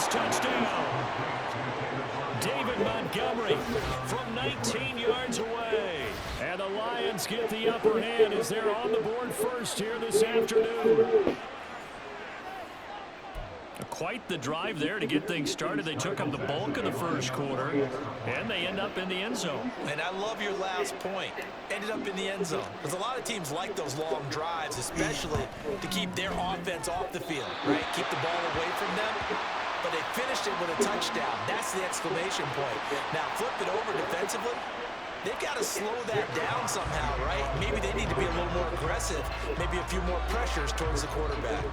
this touchdown. David Montgomery from 19 yards away. And the Lions get the upper hand as they're on the board first here this afternoon. Quite the drive there to get things started. They took up the bulk of the first quarter, and they end up in the end zone. And I love your last point. Ended up in the end zone. Because a lot of teams like those long drives, especially to keep their offense off the field, right? Keep the ball away from them. But they finished it with a touchdown. That's the exclamation point. Now, flip it over defensively. They've got to slow that down somehow, right? Maybe they need to be a little more aggressive. Maybe a few more pressures towards the quarterback.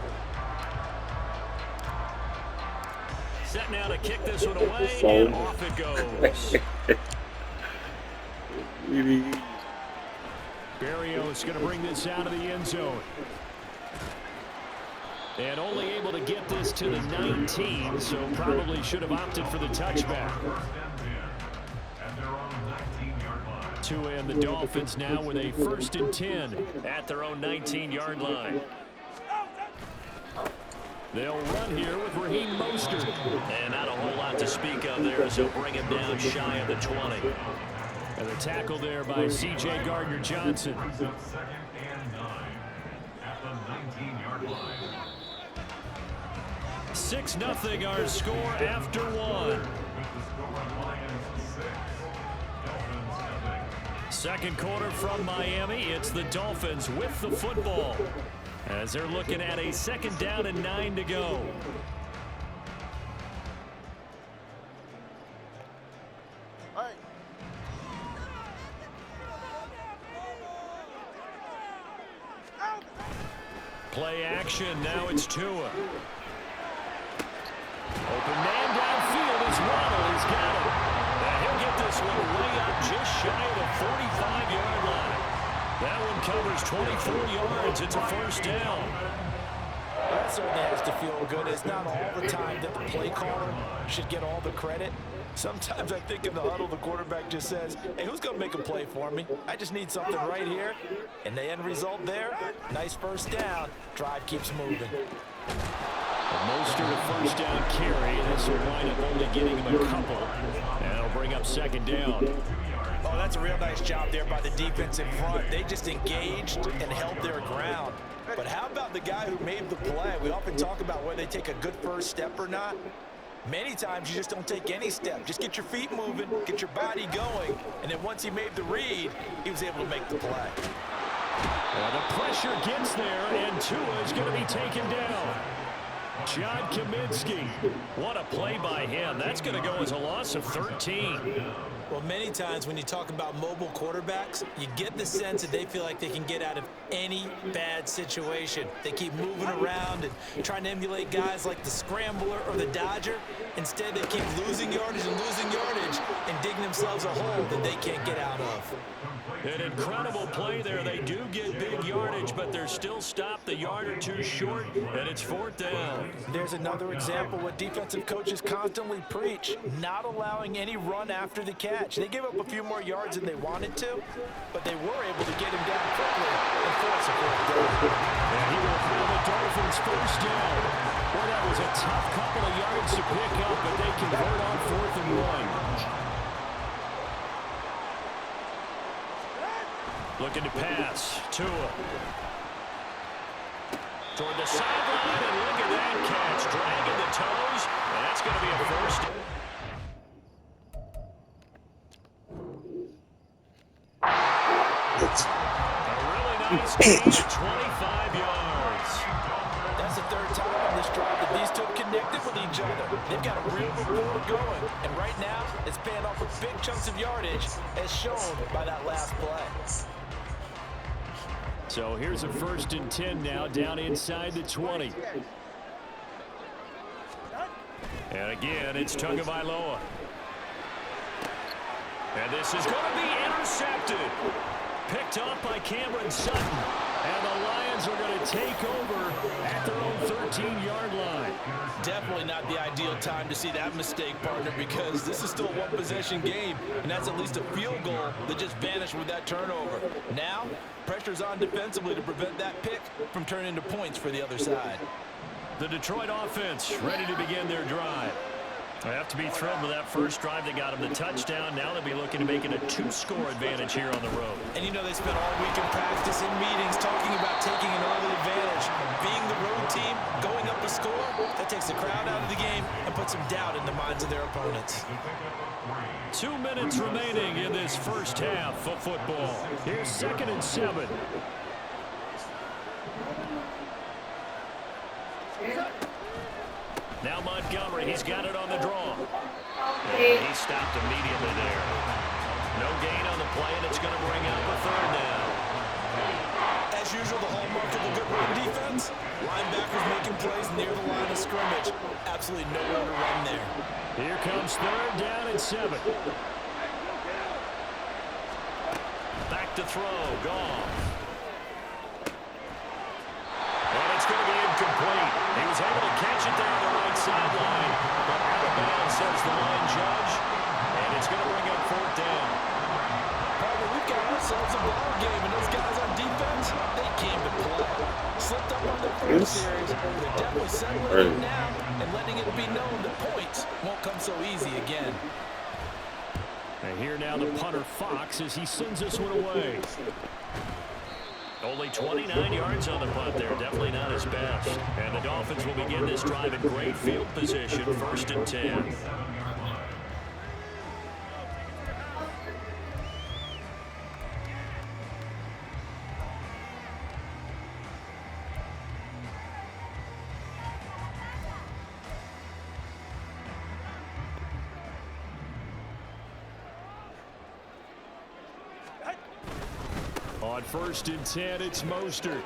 Set now to kick this one away, and off it goes. Berrios going to bring this out of the end zone. And only able to get this to the 19, so probably should have opted for the touchback. To end the Dolphins now with a 1st and 10 at their own 19-yard line. They'll run here with Raheem Mostert. And not a whole lot to speak of there as they'll bring him down shy of the 20. And the tackle there by C.J. Gardner-Johnson. 6-0 our score after one. Second quarter from Miami. It's the Dolphins with the football, as they're looking at a 2nd down and 9 to go. Play action. Now it's Tua. Open man downfield as Waddle has got it. And he'll get this one way up just shy of the 45-yard line. That one covers 24 yards. It's a 1st down. That certainly has to feel good. It's not all the time that the play caller should get all the credit. Sometimes I think in the huddle, the quarterback just says, hey, who's going to make a play for me? I just need something right here. And the end result there, nice 1st down. Drive keeps moving. Mostert a 1st down carry. This will wind up only getting him a couple. And it'll bring up 2nd down. Oh, that's a real nice job there by the defense in front. They just engaged and held their ground. But how about the guy who made the play? We often talk about whether they take a good first step or not. Many times you just don't take any step. Just get your feet moving, get your body going, and then once he made the read, he was able to make the play. Well, the pressure gets there, and Tua is going to be taken down. John Kaminsky. What a play by him. That's going to go as a loss of 13. Well, many times when you talk about mobile quarterbacks, you get the sense that they feel like they can get out of any bad situation. They keep moving around and trying to emulate guys like the Scrambler or the Dodger. Instead, they keep losing yardage and digging themselves a hole that they can't get out of. An incredible play there. They do get big yardage, but they're still stopped the yard or two short, and it's 4th down. There's another example what defensive coaches constantly preach, not allowing any run after the catch. They gave up a few more yards than they wanted to, but they were able to get him down quickly and force a 4th down. And he will have the Dolphins 1st down. Well, that was a tough couple of yards to pick up, but they convert on 4th and 1. Looking to pass. Tua. Toward the sideline, and look at that catch. Dragging the toes, and that's going to be a 1st. A really nice catch, 25 yards. That's the 3rd time on this drive that these two have connected with each other. They've got a real rapport going, and right now it's paying off with big chunks of yardage, as shown by that last play. So here's a 1st and 10 now, down inside the 20. And again, it's Tagovailoa. And this is going to be intercepted. Picked off by Cameron Sutton. And the Lions are going to take over at their own 13-yard line. Definitely not the ideal time to see that mistake, partner, because this is still a one-possession game, and that's at least a field goal that just vanished with that turnover. Now, pressure's on defensively to prevent that pick from turning into points for the other side. The Detroit offense ready to begin their drive. They have to be thrilled with that first drive that got them the touchdown. Now they'll be looking to make it a 2-score advantage here on the road. And you know they spent all week in practice, in meetings, talking about taking an early advantage. Being the road team, going up a score, that takes the crowd out of the game and puts some doubt in the minds of their opponents. 2 minutes remaining in this first half of football. Here's 2nd and 7. Now Montgomery, he's got it on the draw. And he stopped immediately there. No gain on the play, and it's going to bring up a 3rd down. As usual, the hallmark of a good run defense, linebackers making plays near the line of scrimmage. Absolutely nowhere to run there. Here comes 3rd down and 7. Back to throw, Goff. And it's going to be incomplete. He was able to catch it there on the right sideline, but out of bounds, says the line judge, and it's going to bring up 4th down. Partner, we've got ourselves a ball game, and those guys on defense, they came to play. Slipped up on their first series. They're definitely settling in now and letting it be known that points won't come so easy again. And here now the punter Fox as he sends this one away. Only 29 yards on the punt there. Definitely not his best. And the Dolphins will begin this drive in great field position. 1st and 10. On 1st and 10, it's Mostert.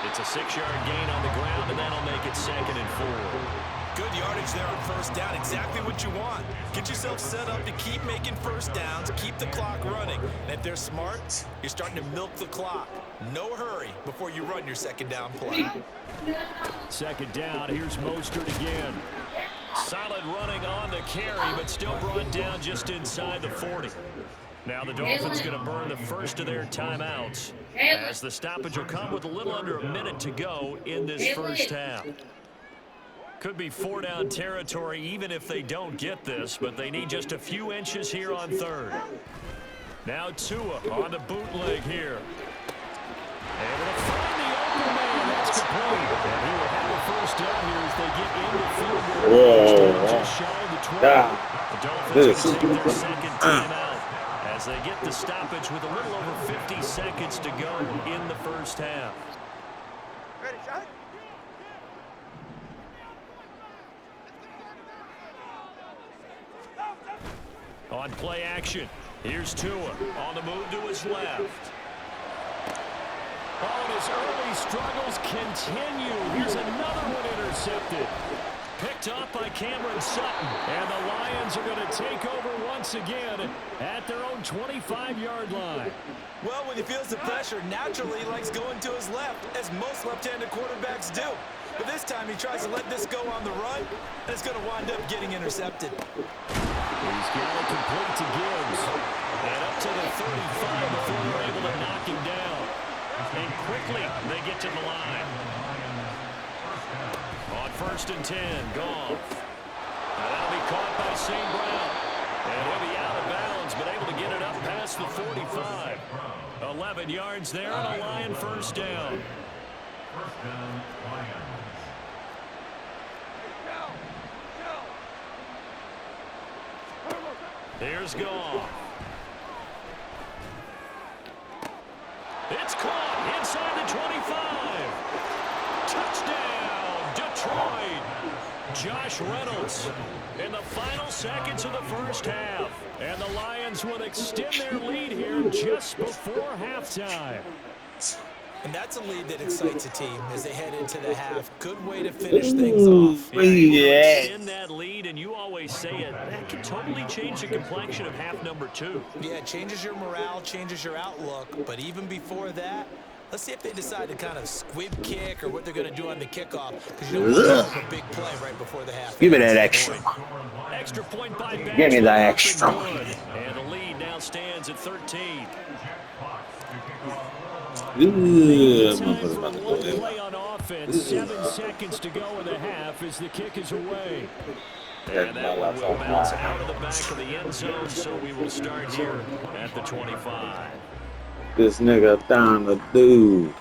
It's a 6-yard gain on the ground, and that'll make it 2nd and 4. Good yardage there on 1st down. Exactly what you want. Get yourself set up to keep making 1st downs, keep the clock running. And if they're smart, you're starting to milk the clock. No hurry before you run your 2nd down play. 2nd down, here's Mostert again. Solid running on the carry, but still brought down just inside the 40. Now the Dolphins going to burn the first of their timeouts as the stoppage will come with a little under a minute to go in this first half. Could be 4-down territory even if they don't get this, but they need just a few inches here on 3rd. Now Tua on the bootleg here. Able to find the open man. That's complete. And he will have a 1st down here as they get into field goal. Just shy of the 20. The Dolphins going to take their 2nd timeout as they get the stoppage with a little over 50 seconds to go in the first half. Ready, shot? On play action, here's Tua on the move to his left. Oh, and his early struggles continue. Here's another one intercepted. Picked up by Cameron Sutton. And the Lions are going to take over once again at their own 25-yard line. Well, when he feels the pressure, naturally he likes going to his left, as most left-handed quarterbacks do. But this time he tries to let this go on the run, and it's going to wind up getting intercepted. He's got it complete to Gibbs. And up to the 35 before they're able to knock him down. And quickly they get to the line. On 1st and 10, Goff. Now that'll be caught by St. Brown. And he'll be out of bounds, but able to get it up past the 45. 11 yards there on a Lion 1st down. Here's Goff. It's caught inside the 25. Touchdown, Detroit. Josh Reynolds in the final seconds of the first half. And the Lions will extend their lead here just before halftime. And that's a lead that excites a team as they head into the half. Good way to finish things off. Yeah, extend that lead, and you always say it, that can totally change the complexion of half number 2. Yeah, it changes your morale, changes your outlook. But even before that, let's see if they decide to kind of squib kick or what they're going to do on the kickoff. Because you don't want to make a big play right before the half. Give me that extra. Extra point by Bax. Give me that extra. And the lead now stands at 13. Ooh, Time for one play on offense. offense. 7 seconds to go in the half as the kick is away. And that one will bounce out of the back of the end zone, so we will start here at the 25. This nigga down the dude.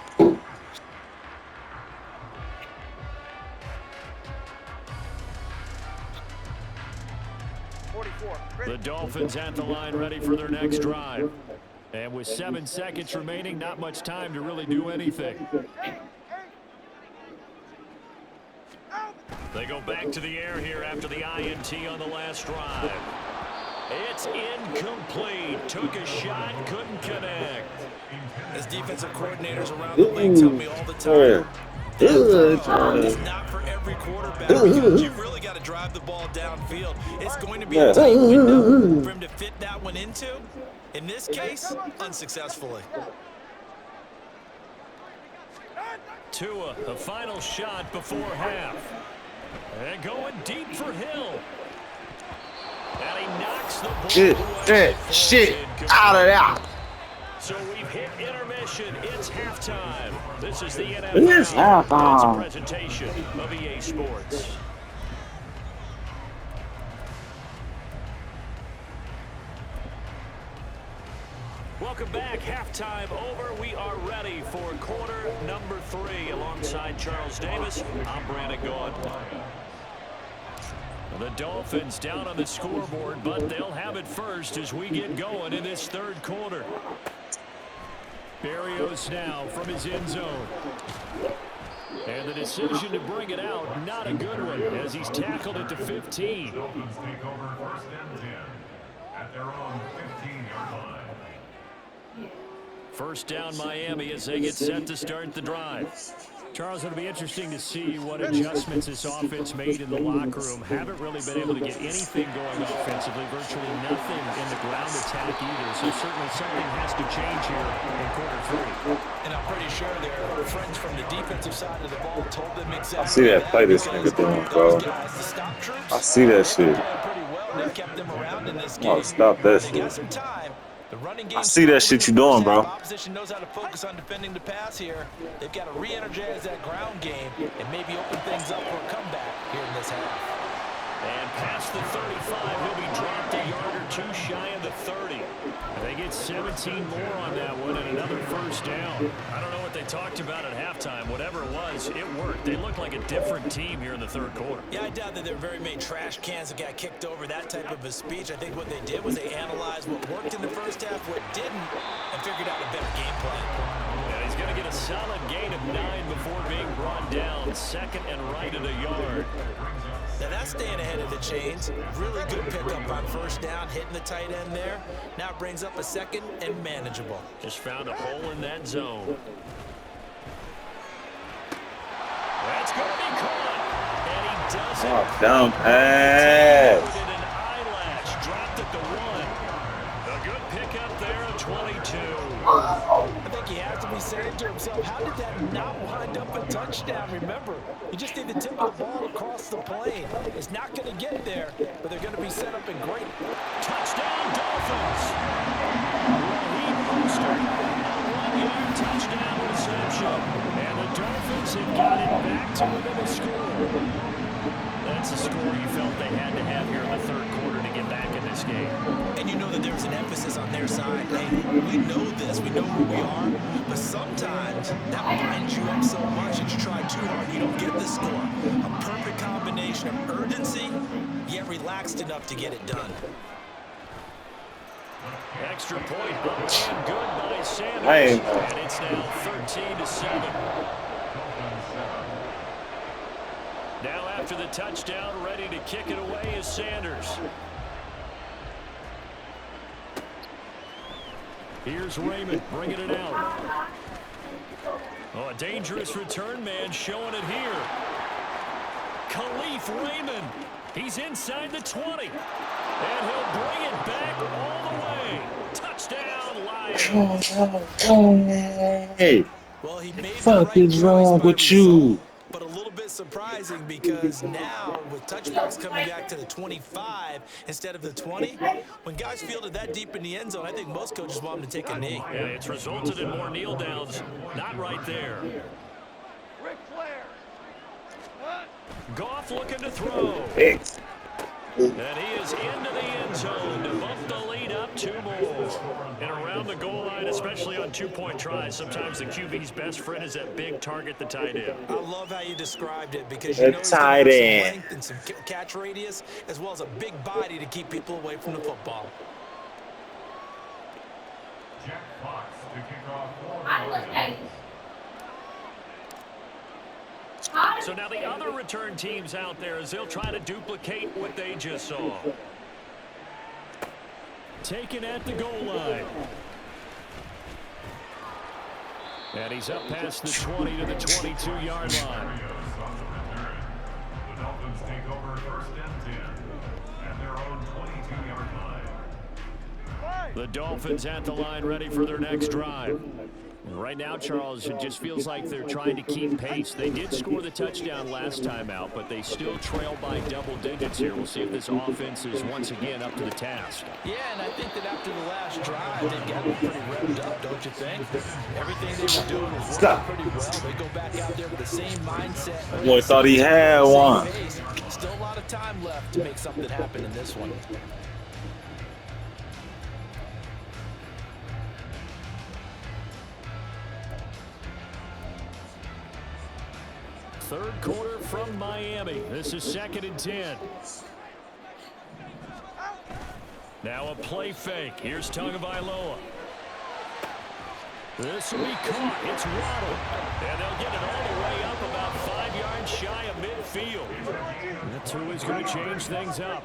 The Dolphins at the line ready for their next drive. And with 7 seconds remaining, not much time to really do anything. They go back to the air here after the INT on the last drive. It's incomplete. Took a shot, couldn't connect. As defensive coordinators around the league tell me all the time, it's not for every quarterback because you've really got to drive the ball downfield. It's going to be a tight window for him to fit that one into. In this case, unsuccessfully. Tua, a final shot before half. And going deep for Hill. And he knocks the ball Shit out of there. So we've hit intermission. It's halftime. This is the NFL. It's halftime. It's a presentation of EA Sports. Welcome back. Halftime over. We are ready for quarter number 3. Alongside Charles Davis, I'm Brandon Gaughan. The Dolphins down on the scoreboard, but they'll have it first as we get going in this third quarter. Berrios now from his end zone. And the decision to bring it out, not a good one, as he's tackled at the 15. Dolphins take over first and 10 at their own 15-yard line. First down Miami as they get set to start the drive. Charles, it'll be interesting to see what adjustments this offense made in the locker room. Haven't really been able to get anything going offensively, virtually nothing in the ground attack either. So certainly something has to change here in quarter 3. And I'm pretty sure their friends from the defensive side of the ball told them exactly. I see that play this nigga doing, bro. I see that shit. Oh, stop that shit. I see that shit you doing, bro. Opposition knows how to focus on defending the pass here. They've got to re-energize that ground game and maybe open things up for a comeback here in this half. And past the 35, he'll be dropped a yard or 2 shy of the 30. They get 17 more on that one and another first down. I don't know what they talked about at halftime. Whatever it was, it worked. They looked like a different team here in the third quarter. Yeah, I doubt that there were very many trash cans that got kicked over, that type of a speech. I think what they did was they analyzed what worked in the first half, what didn't, and figured out a better game plan. And he's going to get a solid gain of 9 before being brought down. Second and right at a yard. Now that's staying ahead of the chains. Really good pickup on first down, hitting the tight end there. Now it brings up a second and manageable. Just found a hole in that zone. That's going to be caught. And he does it. Oh, down pass. An eyelash dropped at the 1. A good pickup there at 22. I think he has to be saying to himself, how did that not wind up a touchdown? Remember, you just need the tip of the ball across the plane. It's not going to get there, but they're going to be set up in great. Touchdown, Dolphins. Raheem Mostert, a 1-yard touchdown reception. And the Dolphins have got it back to within a score. That's a score you felt they had to have here in the third quarter to get back in this game. And you know that there's an emphasis on their side. Hey, we know this, we know who we are, but sometimes that binds you up so much that you try too hard, you don't get the score. A perfect combination of urgency, yet relaxed enough to get it done. Extra point, and good by Sanders. And it's now 13-7. Now after the touchdown, ready to kick it away is Sanders. Here's Raymond bringing it out. Oh, a dangerous return man showing it here. Khalif Raymond. He's inside the 20. And he'll bring it back all the way. Touchdown, Lions. Hey, Well, he made fuck the right is wrong choice by with you? result, but a little bit surprising because now with touchbacks coming back to the 25 instead of the 20, when guys fielded that deep in the end zone, I think most coaches want them to take a knee. Yeah, it's resulted in more kneel downs. Not right there. Ric Flair. Goff looking to throw. Picks. And he is into the end zone to bump the lead up 2 more. And around the goal line, especially on 2-point tries, sometimes the QB's best friend is that big target, the tight end. I love how you described it because you know he's tight got some end. length and some catch radius as well as a big body to keep people away from the football. Jack Fox to kick off for the Lions. So now the other return teams out there as they'll try to duplicate what they just saw. Taken at the goal line. And he's up past the 20 to the 22-yard line. The Dolphins take over 1st and 10 at their own 22-yard line. The Dolphins at the line ready for their next drive. Right now, Charles, it just feels like they're trying to keep pace. They did score the touchdown last time out, but they still trail by double digits here. We'll see if this offense is once again up to the task. Yeah, and I think that after the last drive, they got them pretty revved up, don't you think? Everything they were doing was working pretty well. They go back out there with the same mindset. Boy thought he had one. Still a lot of time left to make something happen in this one. Third quarter from Miami. This is 2nd and 10. Now a play fake. Here's Tagovailoa. This will be caught. It's Waddle. And they'll get it all the way up about 5 yards shy of midfield. That's who is going to change things up.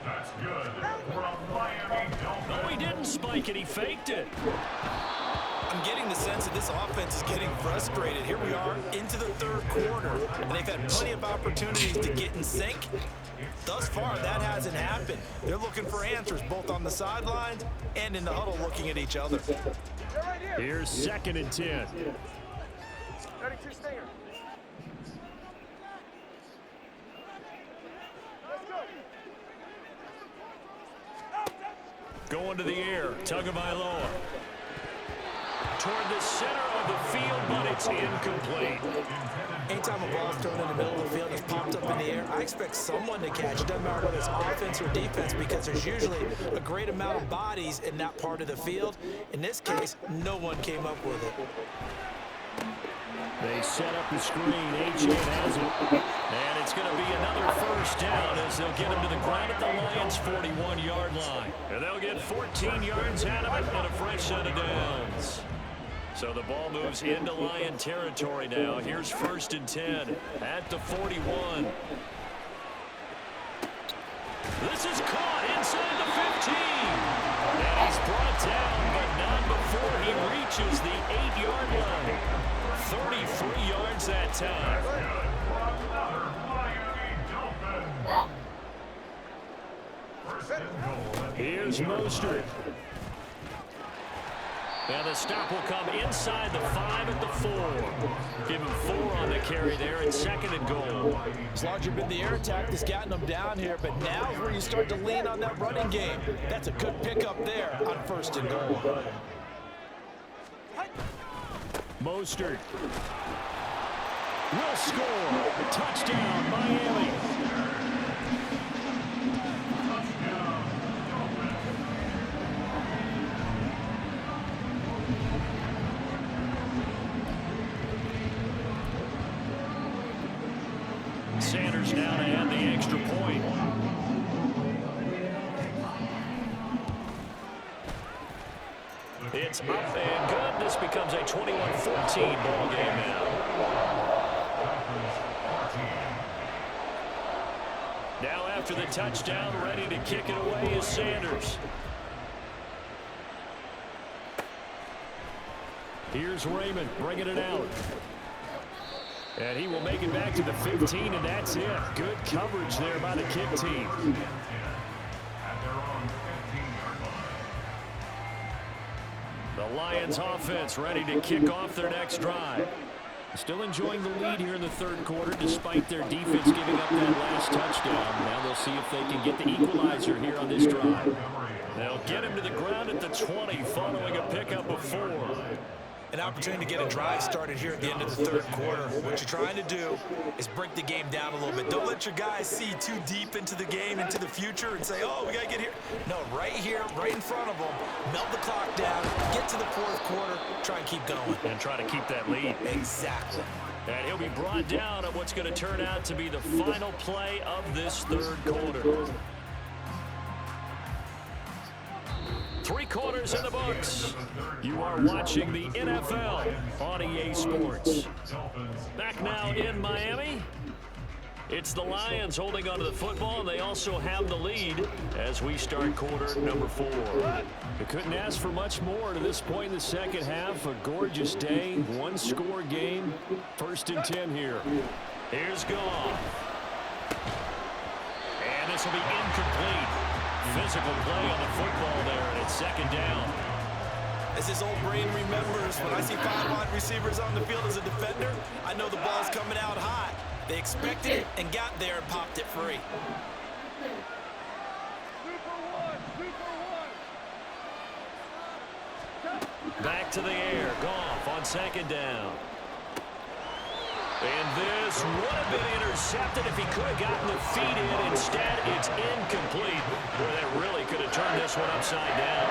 That's good for a Miami Dolphins. No, he didn't spike it. He faked it. I'm getting the sense that this offense is getting frustrated. Here we are into the 3rd quarter, and they've had plenty of opportunities to get in sync. Thus far, that hasn't happened. They're looking for answers both on the sidelines and in the huddle looking at each other. Here's 2nd and 10. 32 stinger. Going to the air. Tagovailoa. Toward the center of the field, but it's incomplete. Anytime a ball's thrown in the middle of the field and it's popped up in the air, I expect someone to catch it. Doesn't matter whether it's offense or defense because there's usually a great amount of bodies in that part of the field. In this case, no one came up with it. They set up the screen. H.A. has it. And it's going to be another first down as they'll get him to the ground at the Lions' 41-yard line. And they'll get 14 yards out of it and a fresh set of downs. So the ball moves into Lion territory now. Here's 1st and 10 at the 41. This is caught inside the 15. And he's brought down, but not before he reaches the 8-yard line. 33 yards that time. Another Miami Dolphins. 1st and goal. Here's Mostert. And the stop will come inside the 5 at the 4. Give him 4 on the carry there at 2nd and goal. It's largely been the air attack that's gotten them down here, but now is where you start to lean on that running game. That's a good pickup there on 1st and goal. Mostert will score. Touchdown, Miami. Sanders now to add the extra point. It's up and good. This becomes a 21-14 ball game now. Now after the touchdown, ready to kick it away is Sanders. Here's Raymond bringing it out. And he will make it back to the 15, and that's it. Good coverage there by the kick team. The Lions offense ready to kick off their next drive. Still enjoying the lead here in the 3rd quarter despite their defense giving up that last touchdown. Now they'll see if they can get the equalizer here on this drive. They'll get him to the ground at the 20 following a pickup of 4. An opportunity to get a drive started here at the end of the third quarter. What you're trying to do is break the game down a little bit. Don't let your guys see too deep into the game, into the future, and say, oh, we got to get here. No, right here, right in front of them, melt the clock down, get to the fourth quarter, try and keep going. And try to keep that lead. Exactly. And he'll be brought down on what's going to turn out to be the final play of this third quarter. 3 quarters in the books. You are watching the NFL on EA Sports. Back now in Miami. It's the Lions holding onto the football, and they also have the lead as we start quarter number 4. You couldn't ask for much more to this point in the second half. A gorgeous day, 1-score game. 1st and 10 here. Here's Goff. And this will be incomplete. Physical play on the football there, and it's 2nd down. As his old brain remembers, when I see 5 wide receivers on the field as a defender, I know the ball's coming out hot. They expected it and got there and popped it free. Back to the air. Goff on 2nd down. And this would have been intercepted if he could have gotten the feet in. Instead, it's incomplete. Boy, that really could have turned this one upside down.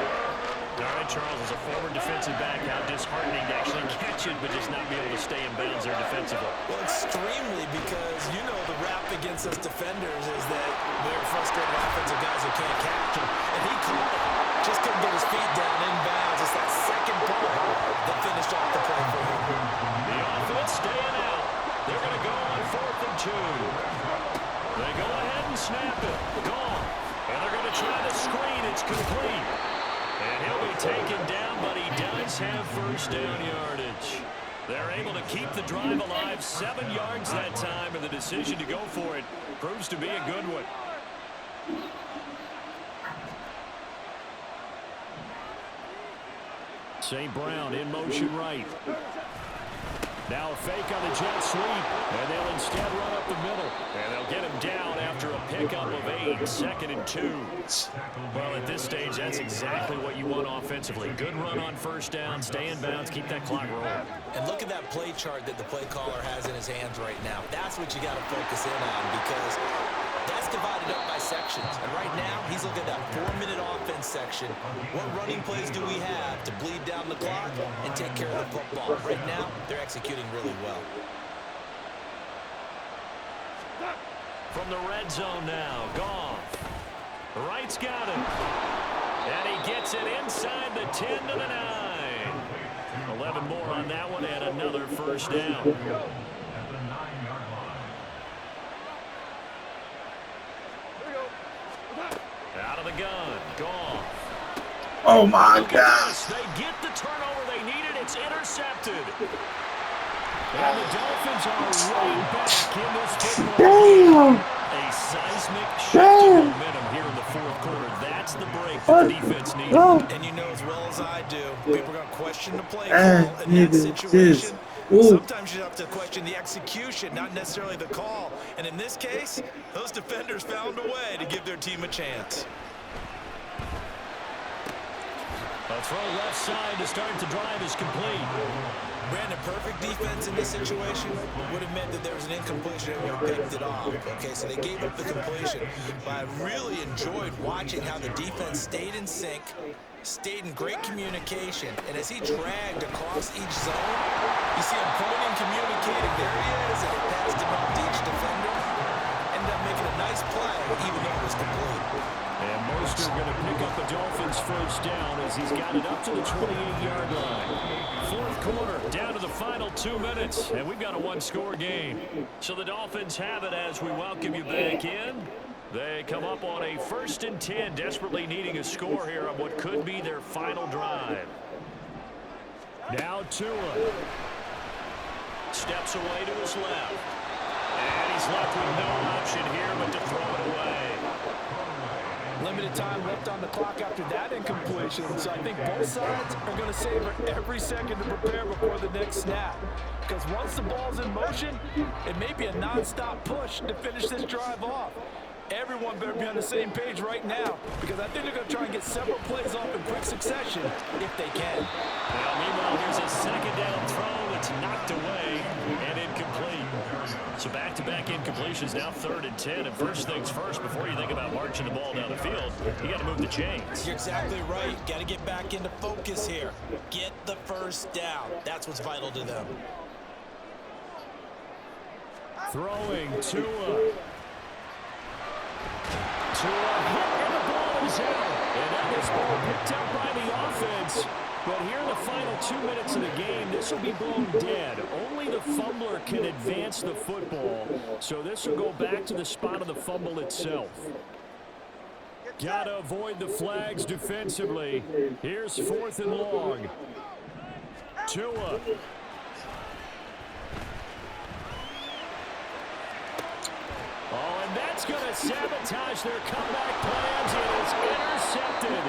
All right, Charles, as a former defensive back, how disheartening to actually catch it, but just not be able to stay in bounds there defensively. Well, extremely, because you know the rap against us defenders is that we're frustrated offensive guys who can't catch him. And he caught it. Just couldn't get his feet down in bounds. It's that second ball that finished off the play for him. The offense staying out. They're going to go on 4th and 2. They go ahead and snap it. Gone. And they're going to try to screen. It's complete. And he'll be taken down, but he does have 1st down yardage. They're able to keep the drive alive. 7 yards that time, and the decision to go for it proves to be a good one. St. Brown in motion right. Now a fake on the jet sweep, and they'll instead run up the middle. And they'll get him down after a pickup of 8, 2nd and 2. Well, at this stage, that's exactly what you want offensively. Good run on 1st down, stay in bounds, keep that clock rolling. And look at that play chart that the play caller has in his hands right now. That's what you got to focus in on, because that's divided up by sections. And right now, he's looking at that 4-minute offense section. What running plays do we have to bleed down the clock and take care of the football? Right now, they're executing really well. From the red zone now, Goff. Wright's got him. And he gets it inside the 10 to the 9. 11 more on that one, and another 1st down. Out of the gun, Goff. Oh my gosh. They get the turnover they needed. It's intercepted. And the Dolphins are right back in this football game. A seismic shift in momentum here in the 4th quarter. That's the break that the defense needed. And you know as well as I do, people are going to question the play call in that situation. Sometimes you have to question the execution, not necessarily the call. And in this case, those defenders found a way to give their team a chance. A throw left side to start the drive is complete. Brandon, perfect defense in this situation would have meant that there was an incompletion and we picked it off. Okay, so they gave up the completion. But I really enjoyed watching how the defense stayed in sync, stayed in great communication. And as he dragged across each zone, you see him pointing, communicating. There he is, and he passed him up to each defender. Ended up making a nice play, even though it was complete. And Mostert going to pick up the Dolphins' 1st down as he's got it up to the 28-yard line. 4th quarter, down to the final 2 minutes, and we've got a 1-score game. So the Dolphins have it as we welcome you back in. They come up on a 1st and 10, desperately needing a score here on what could be their final drive. Now Tua steps away to his left. And he's left with no option here but to throw it away. Limited time left on the clock after that incompletion, so I think both sides are going to savor every second to prepare before the next snap. Because once the ball's in motion, it may be a non-stop push to finish this drive off. Everyone better be on the same page right now because I think they're going to try and get several plays off in quick succession if they can. Now, meanwhile, here's a second down throw that's knocked away and incomplete. So back-to-back incompletions, now 3rd and 10. And first things first, before you think about marching the ball down the field, you got to move the chains. You're exactly right. Got to get back into focus here. Get the first down. That's what's vital to them. Throwing Tua. Tua hit, and the ball is out. And now this ball picked up by the offense. But here in the final 2 minutes of the game, this will be blown dead. Only the fumbler can advance the football. So this will go back to the spot of the fumble itself. Got to avoid the flags defensively. Here's 4th and long. Tua. Oh, and that's going to sabotage their comeback plans. It is intercepted.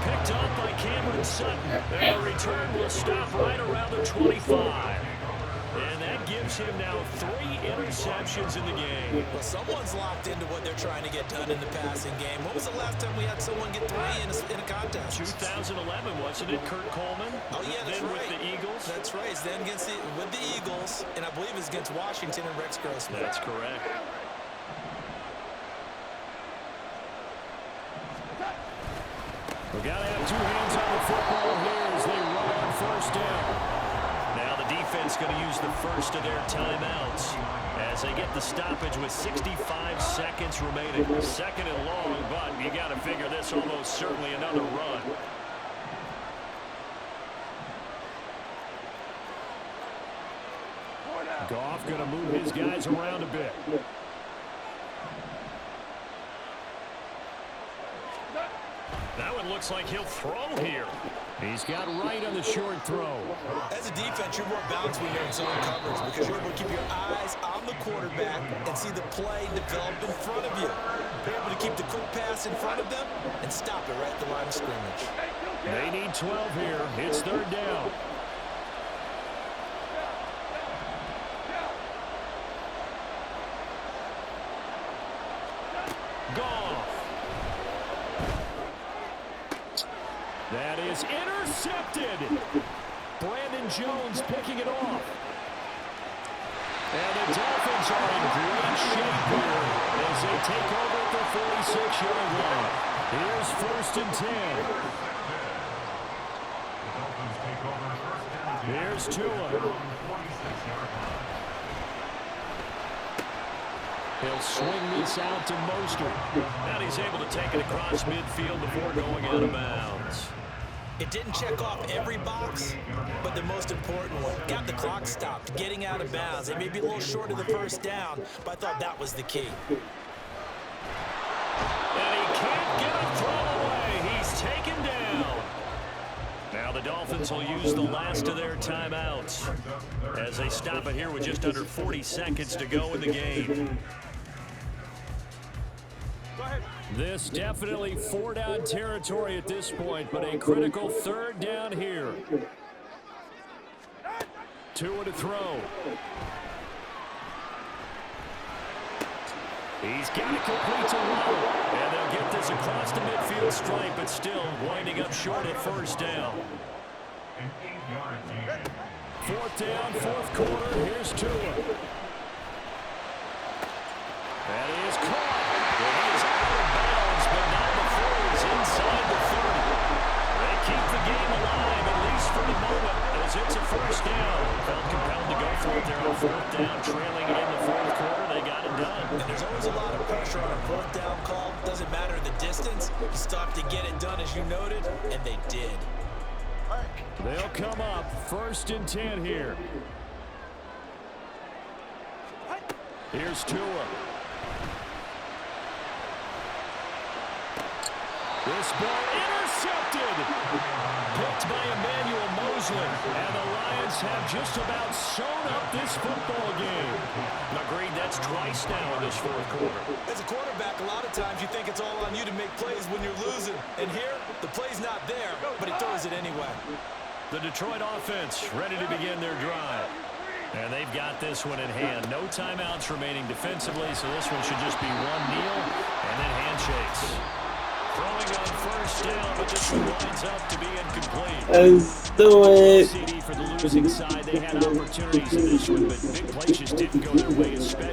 Picked off by Cameron Sutton. And the return will stop right around the 25. And that gives him now 3 interceptions in the game. Well, someone's locked into what they're trying to get done in the passing game. When was the last time we had someone get 3 in a contest? 2011, wasn't it, Kurt Coleman? Oh, yeah, that's then right. with the Eagles. That's right. It's then with the Eagles, and I believe it's against Washington and Rex Grossman. That's correct. We've got to have 2 hands on the football here as they run on 1st down. Now the defense going to use the first of their timeouts as they get the stoppage with 65 seconds remaining. 2nd and long, but you got to figure this almost certainly another run. Goff going to move his guys around a bit. That one looks like he'll throw here. He's got right on the short throw. As a defense, you're more balanced when you're in zone coverage because you're able to keep your eyes on the quarterback and see the play develop in front of you. You're able to keep the quick pass in front of them and stop it right at the line of scrimmage. They need 12 here. It's 3rd down. Goff. That is intercepted. Brandon Jones picking it off. And the Dolphins are in great shape here as they take over at the 46-yard line. Here's 1st and 10. Here's Tua. He'll swing this out to Mostert. And he's able to take it across midfield before going out of bounds. It didn't check off every box, but the most important one. Got the clock stopped, getting out of bounds. It may be a little short of the 1st down, but I thought that was the key. And he can't get a throw away. He's taken down. Now the Dolphins will use the last of their timeouts as they stop it here with just under 40 seconds to go in the game. This definitely 4-down territory at this point, but a critical 3rd down here. Tua to throw. He's got it complete to Waddle. And they'll get this across the midfield stripe, but still winding up short at 1st down. 4th down, 4th quarter. Here's Tua. That is caught. And he is out of bounds, but not before he's inside the 30. They keep the game alive, at least for the moment, as it's a 1st down. Felt compelled to go for it there on 4th down, trailing in the 4th quarter. They got it done. And there's always a lot of pressure on a 4th down call. Doesn't matter the distance. You still have to get it done, as you noted, and they did. They'll come up 1st and 10 here. Here's Tua. This ball intercepted. Picked by Emmanuel Mosley. And the Lions have just about sewn up this football game. Agreed, that's twice now in this 4th quarter. As a quarterback, a lot of times you think it's all on you to make plays when you're losing. And here, the play's not there, but he throws it anyway. The Detroit offense ready to begin their drive. And they've got this one in hand. No timeouts remaining defensively, so this one should just be one kneel and then handshakes. Throwing on first down, but this one winds up to be incomplete. Let's do it. CD for the losing side. They had opportunities in this one, but big plays just didn't go their way, especially